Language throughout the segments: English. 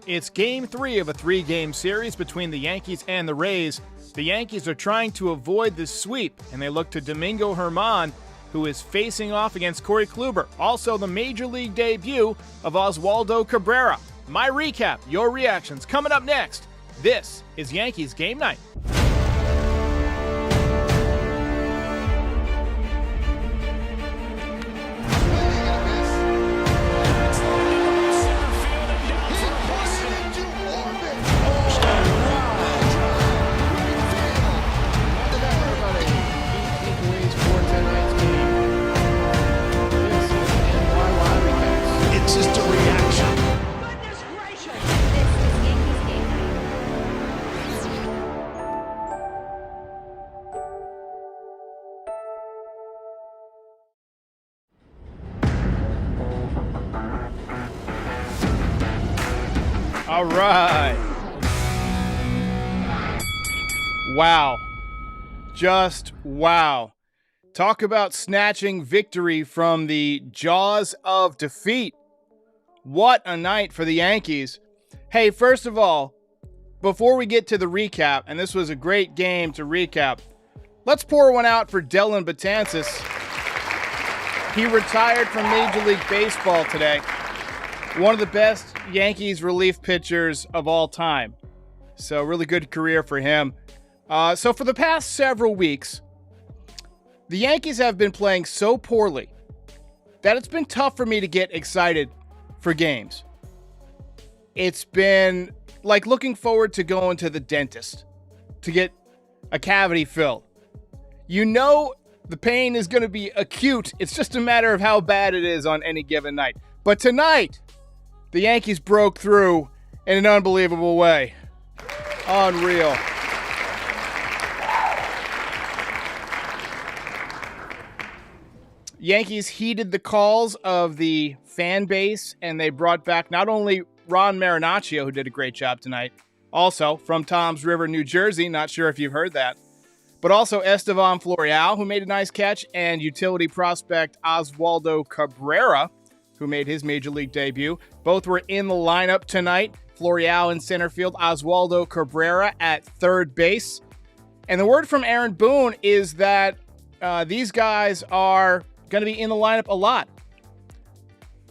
It's Game 3 of a 3-game series between the Yankees and the Rays. The Yankees are trying to avoid the sweep, and they look to Domingo Germán, who is facing off against Corey Kluber. Also, the Major League debut of Oswaldo Cabrera. My recap, your reactions, coming up next. This is Yankees Game Night. All right. Wow. Just wow. Talk about snatching victory from the jaws of defeat. What a night for the Yankees. Hey, first of all, before we get to the recap, and this was a great game to recap, let's pour one out for Dellin Betances. He retired from Major League Baseball today. One of the best Yankees relief pitchers of all time. So really good career for him. So for the past several weeks, the Yankees have been playing so poorly that it's been tough for me to get excited for games. It's been like looking forward to going to the dentist to get a cavity filled. You know the pain is going to be acute. It's just a matter of how bad it is on any given night. But tonight, the Yankees broke through in an unbelievable way. Unreal. Yankees heeded the calls of the fan base, and they brought back not only Ron Marinaccio, who did a great job tonight, also from Toms River, New Jersey, not sure if you've heard that, but also Estevan Florial, who made a nice catch, and utility prospect Oswaldo Cabrera, who made his Major League debut. Both were in the lineup tonight. Florial in center field, Oswaldo Cabrera at third base. And the word from Aaron Boone is that these guys are going to be in the lineup a lot.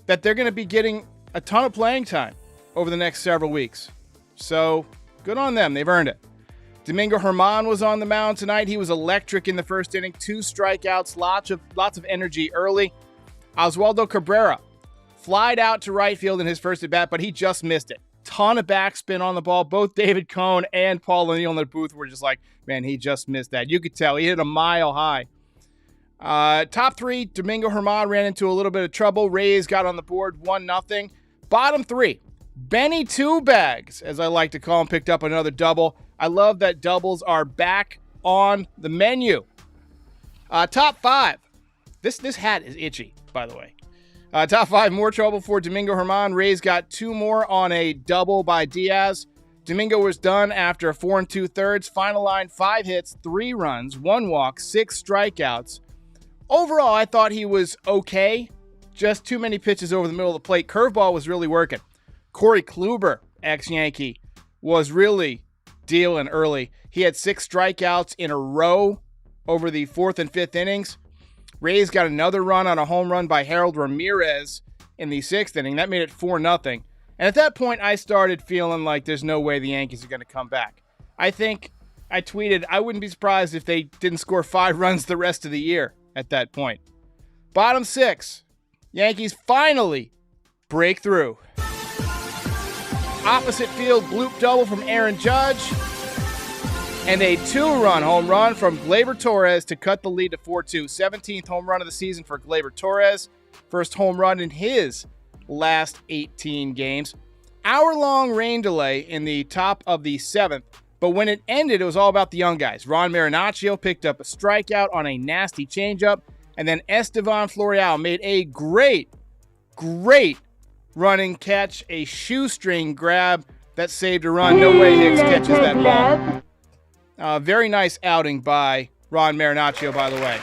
That they're going to be getting a ton of playing time over the next several weeks. So, good on them. They've earned it. Domingo Germán was on the mound tonight. He was electric in the first inning. 2 strikeouts, lots of energy early. Oswaldo Cabrera flied out to right field in his first at-bat, but he just missed it. Ton of backspin on the ball. Both David Cohn and Paul O'Neill in the booth were just like, man, he just missed that. You could tell. He hit a mile high. Top 3, Domingo Germán ran into a little bit of trouble. Rays got on the board 1-0. Bottom 3, Benny Two Bags, as I like to call him, picked up another double. I love that doubles are back on the menu. Top 5. This hat is itchy, by the way. Top 5, more trouble for Domingo Germán. Rays got 2 more on a double by Diaz. Domingo was done after 4 2/3. Final line, 5 hits, 3 runs, 1 walk, 6 strikeouts. Overall, I thought he was okay. Just too many pitches over the middle of the plate. Curveball was really working. Corey Kluber, ex-Yankee, was really dealing early. He had 6 strikeouts in a row over the 4th and 5th innings. Rays got another run on a home run by Harold Ramirez in the 6th inning. That made it 4-0. And at that point, I started feeling like there's no way the Yankees are going to come back. I think I tweeted, I wouldn't be surprised if they didn't score 5 runs the rest of the year at that point. Bottom 6, Yankees finally break through. Opposite field bloop double from Aaron Judge. And a 2-run home run from Gleyber Torres to cut the lead to 4-2. 17th home run of the season for Gleyber Torres. First home run in his last 18 games. Hour-long rain delay in the top of the 7th. But when it ended, it was all about the young guys. Ron Marinaccio picked up a strikeout on a nasty changeup. And then Estevan Florial made a great running catch. A shoestring grab that saved a run. No way Hicks catches that ball. Very nice outing by Ron Marinaccio, by the way.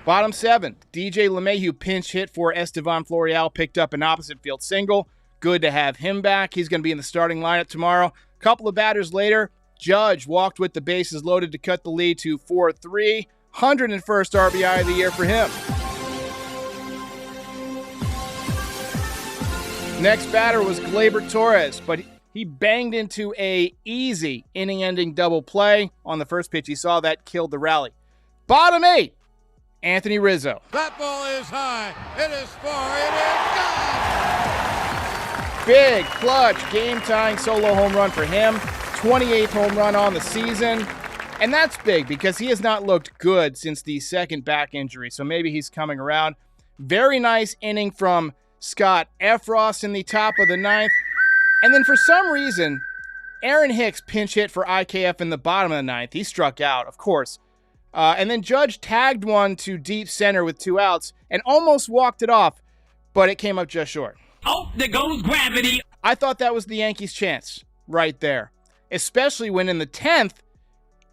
Bottom 7, DJ LeMahieu pinch hit for Estevan Florial, picked up an opposite field single. Good to have him back. He's going to be in the starting lineup tomorrow. Couple of batters later, Judge walked with the bases loaded to cut the lead to 4-3. 101st RBI of the year for him. Next batter was Gleyber Torres, but he banged into a easy inning-ending double play. On the first pitch he saw, that killed the rally. Bottom 8, Anthony Rizzo. That ball is high. It is far. It is gone. Big, clutch, game-tying solo home run for him. 28th home run on the season. And that's big because he has not looked good since the second back injury. So maybe he's coming around. Very nice inning from Scott Effross in the top of the 9th. And then for some reason, Aaron Hicks pinch hit for IKF in the bottom of the 9th. He struck out, of course. And then Judge tagged one to deep center with 2 outs and almost walked it off, but it came up just short. Oh, there goes gravity. I thought that was the Yankees' chance right there, especially when in the 10th,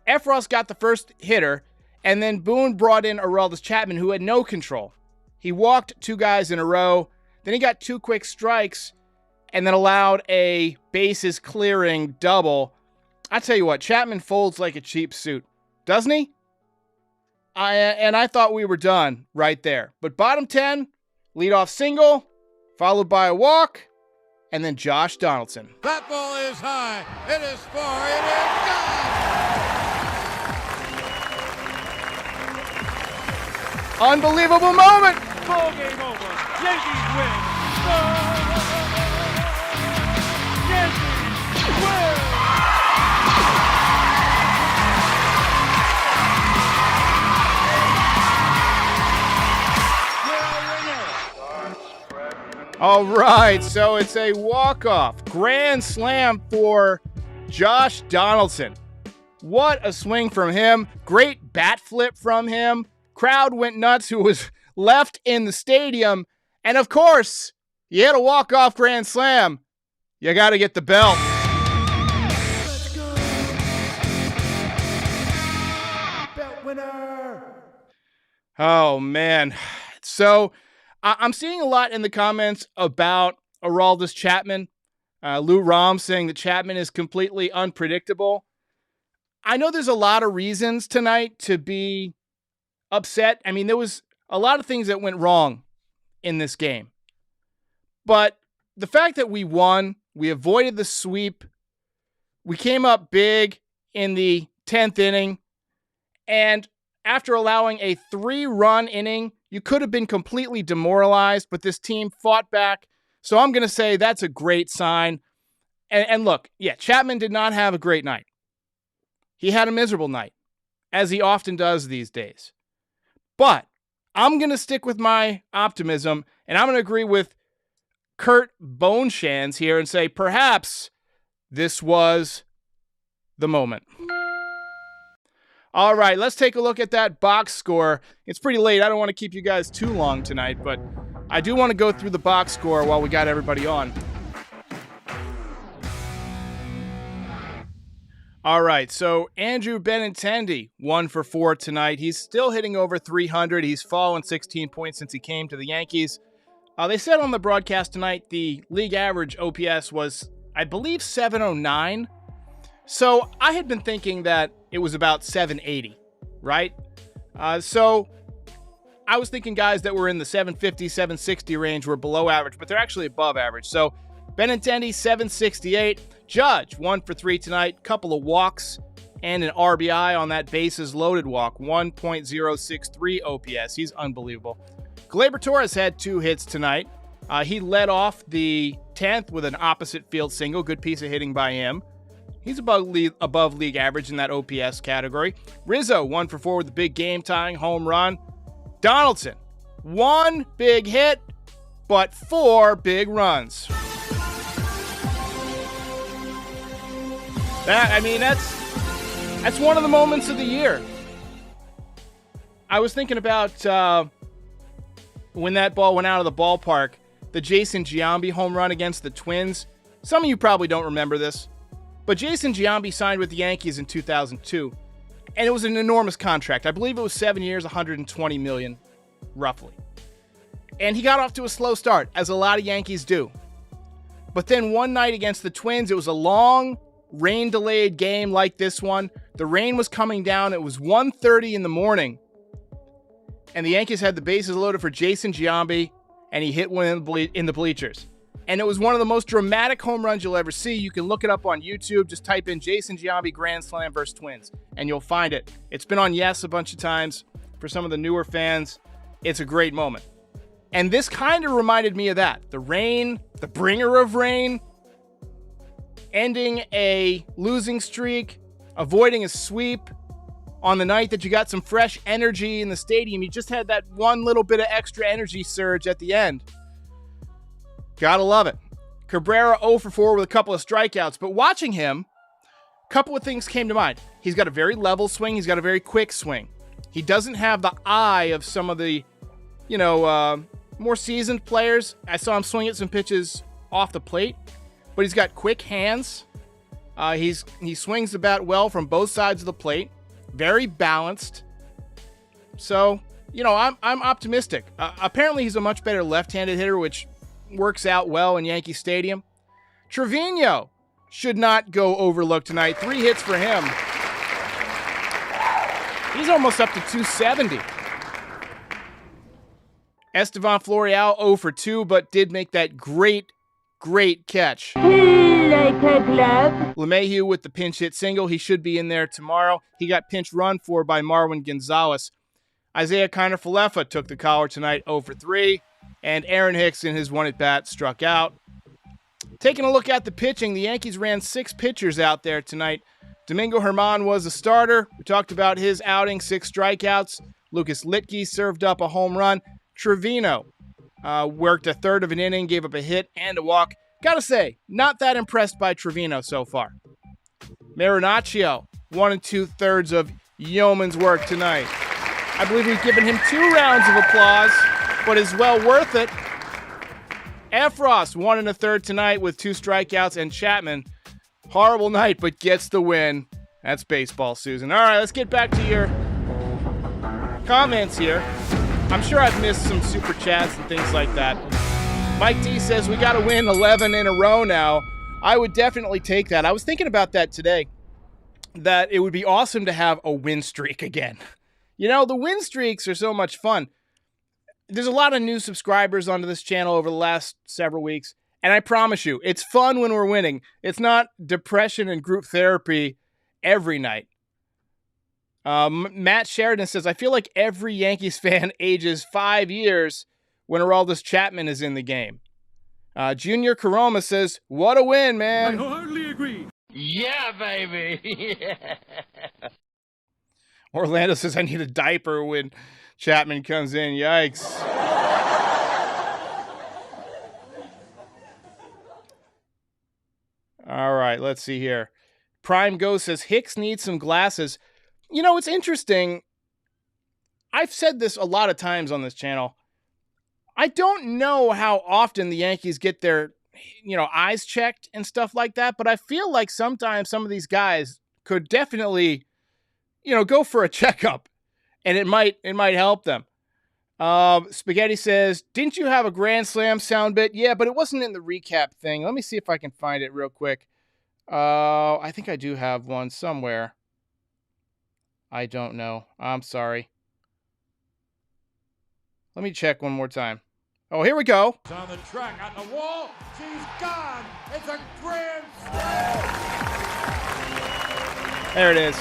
Effross got the first hitter, and then Boone brought in Aroldis Chapman, who had no control. He walked 2 guys in a row, then he got 2 quick strikes, and then allowed a bases clearing double. I tell you what, Chapman folds like a cheap suit, doesn't he? I thought we were done right there. But bottom 10, leadoff single, followed by a walk, and then Josh Donaldson. That ball is high. It is far. It is gone. Unbelievable moment. Ball game over. Yankees win. Yankees win. All right, so it's a walk-off grand slam for Josh Donaldson. What a swing from him. Great bat flip from him. Crowd went nuts who was left in the stadium. And of course, you hit a walk-off grand slam, you got to get the belt. Let's go. Belt winner. Oh, man. So I'm seeing a lot in the comments about Aroldis Chapman. Lou Rom saying that Chapman is completely unpredictable. I know there's a lot of reasons tonight to be upset. I mean, there was a lot of things that went wrong in this game. But the fact that we won, we avoided the sweep, we came up big in the 10th inning, and after allowing a 3-run inning, you could have been completely demoralized, but this team fought back. So I'm going to say that's a great sign. And look, yeah, Chapman did not have a great night. He had a miserable night, as he often does these days. But I'm going to stick with my optimism, and I'm going to agree with Kurt Boneshans here and say perhaps this was the moment. All right, let's take a look at that box score. It's pretty late. I don't want to keep you guys too long tonight, but I do want to go through the box score while we got everybody on. All right, so Andrew Benintendi, 1 for 4 tonight. He's still hitting over 300. He's fallen 16 points since he came to the Yankees. They said on the broadcast tonight the league average OPS was, I believe, 709. So I had been thinking that it was about 780, right? So I was thinking guys that were in the 750, 760 range were below average, but they're actually above average. So Benintendi, 768. Judge, 1 for 3 tonight. Couple of walks and an RBI on that bases loaded walk. 1.063 OPS. He's unbelievable. Gleyber Torres had 2 hits tonight. He led off the 10th with an opposite field single. Good piece of hitting by him. He's above league average in that OPS category. Rizzo, 1 for 4 with a big game-tying home run. Donaldson, 1 big hit, but 4 big runs. That's one of the moments of the year. I was thinking about when that ball went out of the ballpark, the Jason Giambi home run against the Twins. Some of you probably don't remember this, but Jason Giambi signed with the Yankees in 2002. And it was an enormous contract. I believe it was 7 years, $120 million, roughly. And he got off to a slow start, as a lot of Yankees do. But then one night against the Twins, it was a long, rain-delayed game like this one. The rain was coming down. It was 1:30 in the morning. And the Yankees had the bases loaded for Jason Giambi, and he hit one in the bleachers. And it was one of the most dramatic home runs you'll ever see. You can look it up on YouTube. Just type in Jason Giambi Grand Slam versus Twins, and you'll find it. It's been on Yes a bunch of times. For some of the newer fans, it's a great moment. And this kind of reminded me of that. The rain, the bringer of rain, ending a losing streak, avoiding a sweep on the night that you got some fresh energy in the stadium. You just had that one little bit of extra energy surge at the end. Gotta love it. Cabrera 0 for 4 with a couple of strikeouts, but watching him, a couple of things came to mind. He's got a very level swing. He's got a very quick swing. He doesn't have the eye of some of the, more seasoned players. I saw him swing at some pitches off the plate, but he's got quick hands. He swings the bat well from both sides of the plate. Very balanced. So, I'm optimistic. Apparently, he's a much better left-handed hitter, which works out well in Yankee Stadium. Trevino should not go overlooked tonight. 3 hits for him. He's almost up to 270. Estevan Florial 0 for 2, but did make that great catch. LeMahieu with the pinch hit single. He should be in there tomorrow. He got pinch run for by Marwin Gonzalez. Isaiah Kiner-Falefa took the collar tonight, 0 for 3. And Aaron Hicks in his one at-bat struck out. Taking a look at the pitching, the Yankees ran 6 pitchers out there tonight. Domingo Germán was a starter. We talked about his outing, 6 strikeouts. Lucas Litke served up a home run. Trevino worked a third of an inning, gave up a hit and a walk. Gotta say, not that impressed by Trevino so far. Marinaccio, 1 2/3 of yeoman's work tonight. I believe we've given him 2 rounds of applause, but is well worth it. Efros, 1 1/3 tonight with 2 strikeouts, and Chapman, horrible night, but gets the win. That's baseball, Susan. All right, let's get back to your comments here. I'm sure I've missed some super chats and things like that. Mike D says we got to win 11 in a row now. I would definitely take that. I was thinking about that today, that it would be awesome to have a win streak again. The win streaks are so much fun. There's a lot of new subscribers onto this channel over the last several weeks, and I promise you, it's fun when we're winning. It's not depression and group therapy every night. Matt Sheridan says, I feel like every Yankees fan ages 5 years when Aroldis Chapman is in the game. Junior Karoma says, what a win, man. I wholeheartedly agree. Yeah, baby. Orlando says, I need a diaper when Chapman comes in. Yikes. All right, let's see here. Prime Ghost says, Hicks needs some glasses. It's interesting. I've said this a lot of times on this channel. I don't know how often the Yankees get their, eyes checked and stuff like that, but I feel like sometimes some of these guys could definitely, go for a checkup, and it might help them. Spaghetti says, didn't you have a Grand Slam sound bit? Yeah, but it wasn't in the recap thing. Let me see if I can find it real quick. I think I do have one somewhere. I don't know. I'm sorry. Let me check one more time. Oh, here we go. It's on the track, on the wall. She's gone. It's a grand slam. There it is.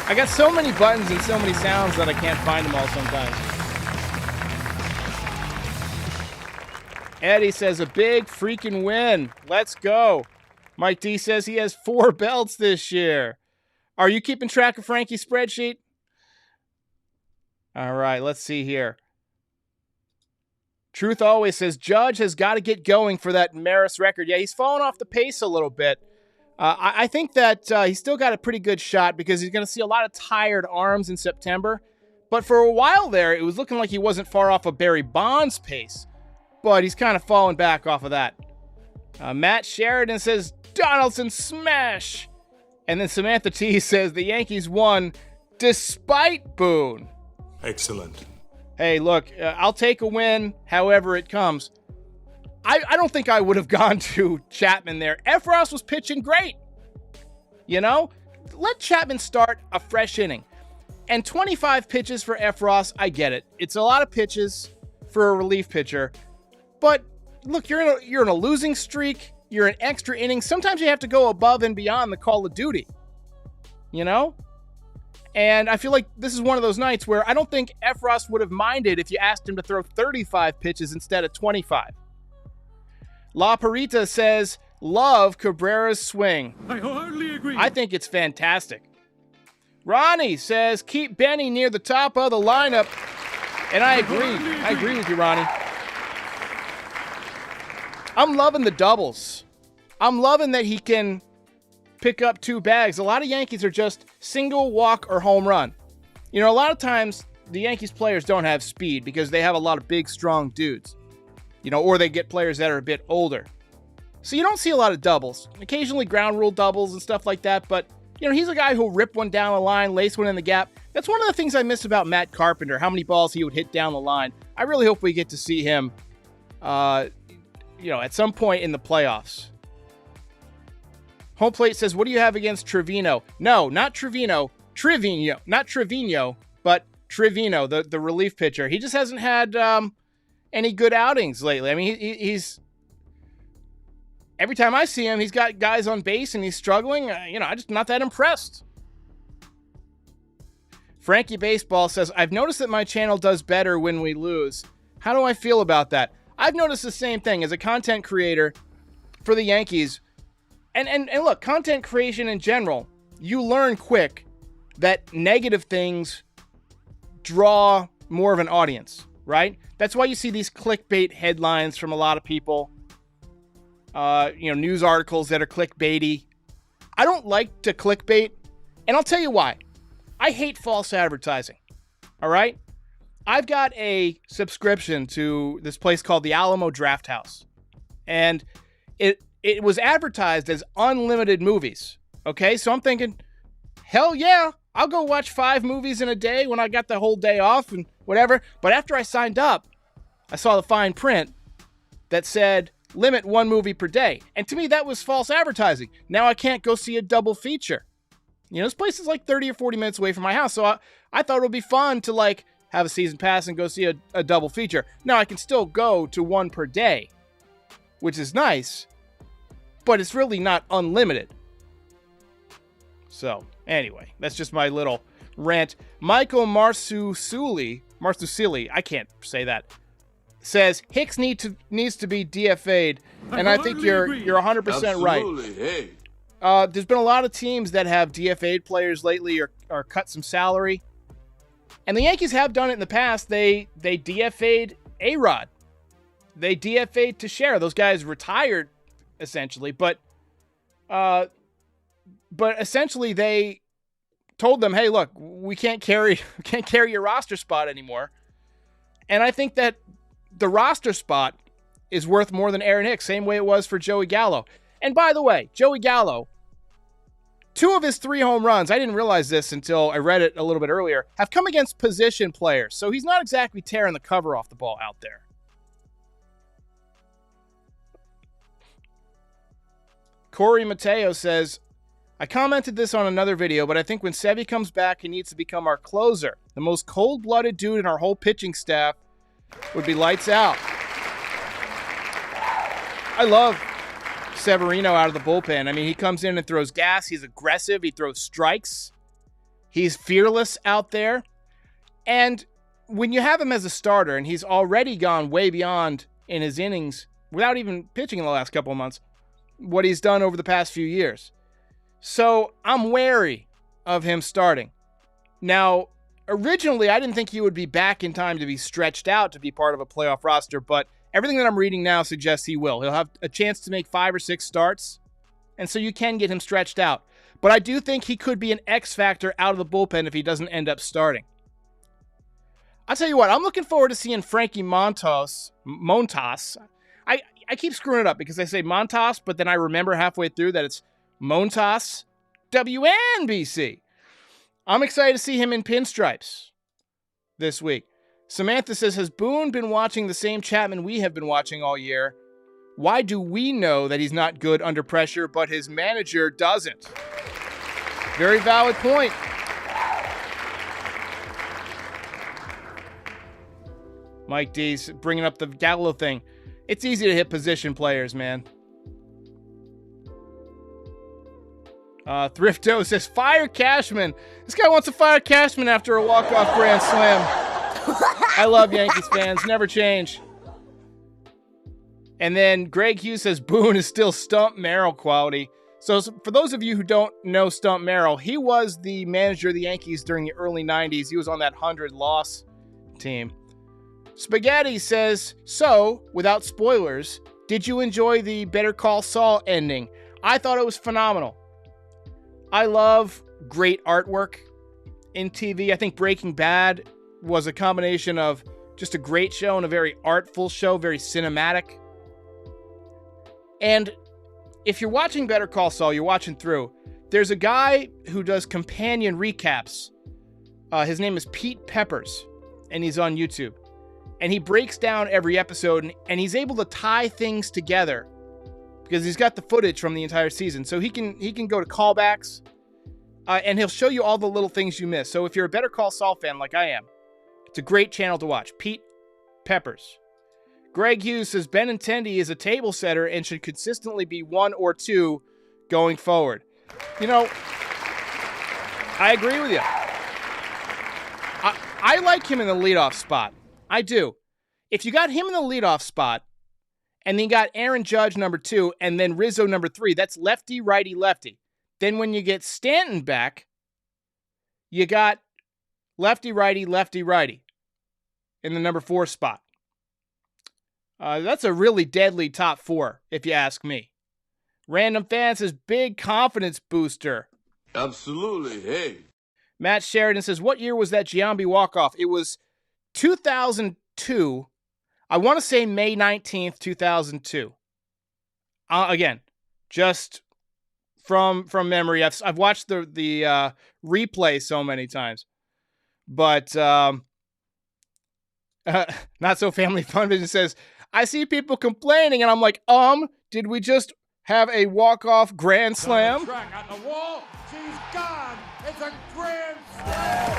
I got so many buttons and so many sounds that I can't find them all sometimes. Eddie says, a big freaking win. Let's go. Mike D says he has 4 belts this year. Are you keeping track of Frankie's spreadsheet? All right, let's see here. Truth Always says, Judge has got to get going for that Maris record. Yeah, he's fallen off the pace a little bit. I think that he's still got a pretty good shot because he's going to see a lot of tired arms in September. But for a while there, it was looking like he wasn't far off of Barry Bonds' pace. But he's kind of fallen back off of that. Matt Sheridan says, Donaldson smash. And then Samantha T says the Yankees won despite Boone. Excellent. Hey, look, I'll take a win however it comes. I don't think I would have gone to Chapman there. Efros was pitching great. You know? Let Chapman start a fresh inning. And 25 pitches for Efros, I get it. It's a lot of pitches for a relief pitcher. But look, you're in a losing streak. You're in extra innings. Sometimes you have to go above and beyond the call of duty. You know? And I feel like this is one of those nights where I don't think Efros would have minded if you asked him to throw 35 pitches instead of 25. La Parita says, love Cabrera's swing. I wholeheartedly agree. I think it's fantastic. Ronnie says, keep Benny near the top of the lineup. And I agree. I agree with you, Ronnie. I'm loving the doubles. I'm loving that he can pick up 2 bags. A lot of Yankees are just single, walk, or home run. You know, a lot of times the Yankees players don't have speed because they have a lot of big, strong dudes. You know, or they get players that are a bit older. So you don't see a lot of doubles. Occasionally ground rule doubles and stuff like that, but, you know, he's a guy who'll rip one down the line, lace one in the gap. That's one of the things I miss about Matt Carpenter, how many balls he would hit down the line. I really hope we get to see him, you know, at some point in the playoffs. Home Plate says, what do you have against Trevino? No, not Trevino. Trevino. Not Trevino, but Trevino, the relief pitcher. He just hasn't had any good outings lately. I mean, he's... Every time I see him, he's got guys on base and he's struggling. You know, I'm just not that impressed. Frankie Baseball says, I've noticed that my channel does better when we lose. How do I feel about that? I've noticed the same thing as a content creator for the Yankees. And look, content creation in general, you learn quick that negative things draw more of an audience, right? That's why you see these clickbait headlines from a lot of people. You know, news articles that are clickbaity. I don't like to clickbait, and I'll tell you why. I hate false advertising. All right? I've got a subscription to this place called the Alamo Drafthouse, and it was advertised as unlimited movies. Okay, so I'm thinking, hell yeah, I'll go watch 5 movies in a day when I got the whole day off and whatever. But after I signed up, I saw the fine print that said limit 1 movie per day. And to me, that was false advertising. Now I can't go see a double feature. You know, this place is like 30 or 40 minutes away from my house. So I thought it would be fun to like have a season pass and go see a double feature. Now I can still go to 1 per day, which is nice, but it's really not unlimited. So anyway, that's just my little rant. Michael Marsusili, I can't say that, says Hicks needs to be DFA'd, and I think you're 100% right. Hey. There's been a lot of teams that have DFA'd players lately or cut some salary, and the Yankees have done it in the past. They DFA'd A-Rod, they DFA'd Teixeira. Those guys retired essentially, but essentially they told them, hey, look, we can't carry your roster spot anymore, and I think that the roster spot is worth more than Aaron Hicks, same way it was for Joey Gallo. And by the way, Joey Gallo, 2 of his 3 home runs, I didn't realize this until I read it a little bit earlier, have come against position players. So he's not exactly tearing the cover off the ball out there. Corey Mateo says, I commented this on another video, but I think when Sevy comes back, he needs to become our closer. The most cold-blooded dude in our whole pitching staff would be lights out. I love Severino out of the bullpen. I mean, he comes in and throws gas. He's aggressive. He throws strikes. He's fearless out there. And when you have him as a starter, and he's already gone way beyond in his innings, without even pitching in the last couple of months, what he's done over the past few years. So I'm wary of him starting. Now, originally, I didn't think he would be back in time to be stretched out to be part of a playoff roster, but everything that I'm reading now suggests he will. He'll have a chance to make 5 or 6 starts, and so you can get him stretched out. But I do think he could be an X factor out of the bullpen if he doesn't end up starting. I'll tell you what, I'm looking forward to seeing Frankie Montas. I keep screwing it up because I say Montas, but then I remember halfway through that it's Montas. WNBC. I'm excited to see him in pinstripes this week. Samantha says, has Boone been watching the same Chapman we have been watching all year? Why do we know that he's not good under pressure, but his manager doesn't? Very valid point. Mike D's bringing up the Gallo thing. It's easy to hit position players, man. Thrifto says, fire Cashman. This guy wants to fire Cashman after a walk-off grand slam. I love Yankees fans. Never change. And then Greg Hughes says, Boone is still Stump Merrill quality. So for those of you who don't know Stump Merrill, he was the manager of the Yankees during the early 90s. He was on that 100-loss team. Spaghetti says, so, without spoilers, did you enjoy the Better Call Saul ending? I thought it was phenomenal. I love great artwork in TV. I think Breaking Bad was a combination of just a great show and a very artful show, very cinematic. And if you're watching Better Call Saul, you're watching through, there's a guy who does companion recaps. His name is Pete Peppers, and he's on YouTube. And he breaks down every episode, and he's able to tie things together because he's got the footage from the entire season. So he can go to callbacks, and he'll show you all the little things you miss. So if you're a Better Call Saul fan like I am, it's a great channel to watch. Pete Peppers. Greg Hughes says, Benintendi is a table setter and should consistently be 1 or 2 going forward. You know, I agree with you. I like him in the leadoff spot. I do. If you got him in the leadoff spot, and then you got Aaron Judge number 2, and then Rizzo number 3, that's lefty, righty, lefty. Then when you get Stanton back, you got lefty, righty, lefty, righty in the number 4 spot. That's a really deadly top 4, if you ask me. Random Fan says, big confidence booster. Absolutely, hey. Matt Sheridan says, what year was that Giambi walk-off? It was 2002. I want to say May 19th, 2002. Again, just from memory. I've watched the replay so many times. But Not So Family Fun Vision says, I see people complaining, and I'm like, did we just have a walk-off grand slam? Track on the wall. She's gone. It's a grand slam.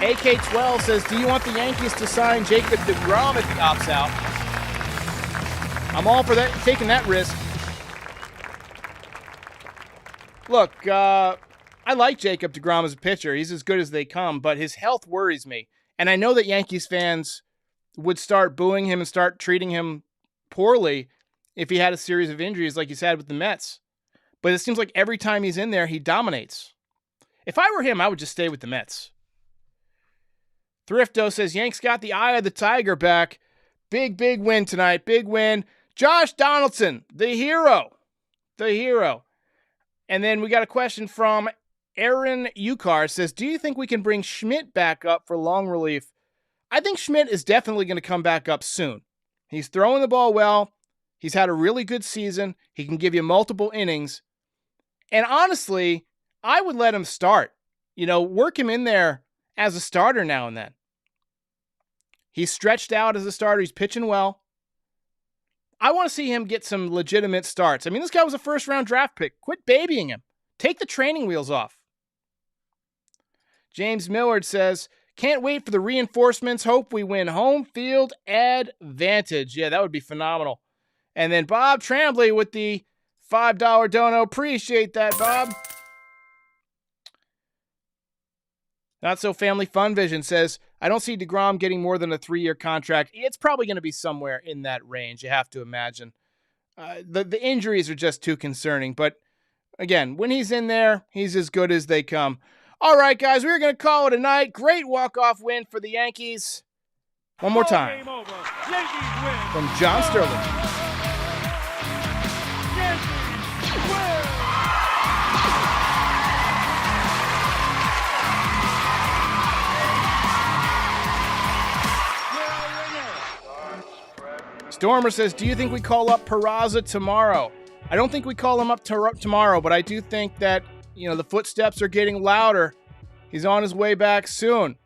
AK12 says, do you want the Yankees to sign Jacob deGrom if he opts out? I'm all for that, taking that risk. Look, I like Jacob deGrom as a pitcher. He's as good as they come, but his health worries me. And I know that Yankees fans would start booing him and start treating him poorly if he had a series of injuries like he's had with the Mets. But it seems like every time he's in there, he dominates. If I were him, I would just stay with the Mets. Thrifto says, Yanks got the eye of the tiger back. Big win tonight. Big win. Josh Donaldson, the hero. The hero. And then we got a question from Aaron Ukar. Says, do you think we can bring Schmidt back up for long relief? I think Schmidt is definitely going to come back up soon. He's throwing the ball well. He's had a really good season. He can give you multiple innings. And honestly, I would let him start. You know, work him in there as a starter now and then. He's stretched out as a starter. He's pitching well. I want to see him get some legitimate starts. I mean, this guy was a first-round draft pick. Quit babying him. Take the training wheels off. James Millard says, can't wait for the reinforcements. Hope we win home field advantage. Yeah, that would be phenomenal. And then Bob Tremblay with the $5 dono. Appreciate that, Bob. Not So Family Fun Vision says, I don't see deGrom getting more than a 3-year contract. It's probably going to be somewhere in that range, you have to imagine. The injuries are just too concerning. But, again, when he's in there, he's as good as they come. All right, guys, we're going to call it a night. Great walk-off win for the Yankees. One more time. Game over. Yankees win. From John Sterling. Yankees win. Stormer says, do you think we call up Peraza tomorrow? I don't think we call him up tomorrow, but I do think that, the footsteps are getting louder. He's on his way back soon.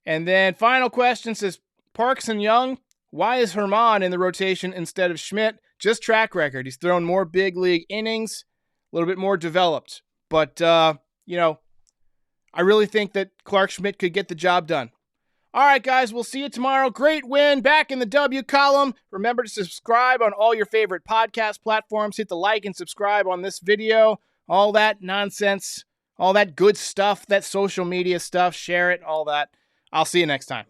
And then final question says, Parks and Young, why is Herman in the rotation instead of Schmidt? Just track record. He's thrown more big league innings, a little bit more developed. But, I really think that Clark Schmidt could get the job done. All right, guys, we'll see you tomorrow. Great win, back in the W column. Remember to subscribe on all your favorite podcast platforms. Hit the like and subscribe on this video. All that nonsense, all that good stuff, that social media stuff. Share it, all that. I'll see you next time.